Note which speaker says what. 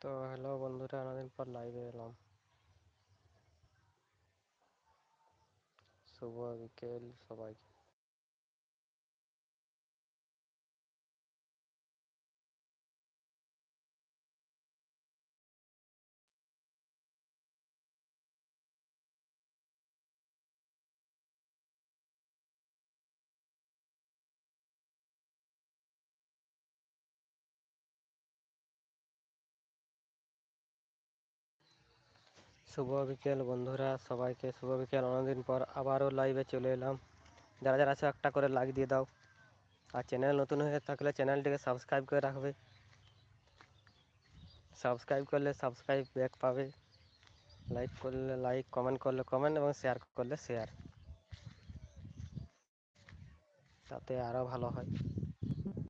Speaker 1: তো হ্যালো বন্ধুরা, অনেকদিন পর লাইভে এলাম। শুভ বিকেল সবাইকে। শুভ বিকেল বন্ধুরা, সবাইকে শুভ বিকেল। অনেকদিন পর আবারও লাইভে চলে এলাম। যারা যারা আছে একটা করে লাইক দিয়ে দাও, আর চ্যানেল নতুন হয়ে থাকলে চ্যানেলটিকে সাবস্ক্রাইব করে রাখবে। সাবস্ক্রাইব করলে সাবস্ক্রাইব ব্যাক পাবে, লাইক করলে লাইক, কমেন্ট করলে কমেন্ট এবং শেয়ার করলে শেয়ার, তাতে আরও ভালো হয়।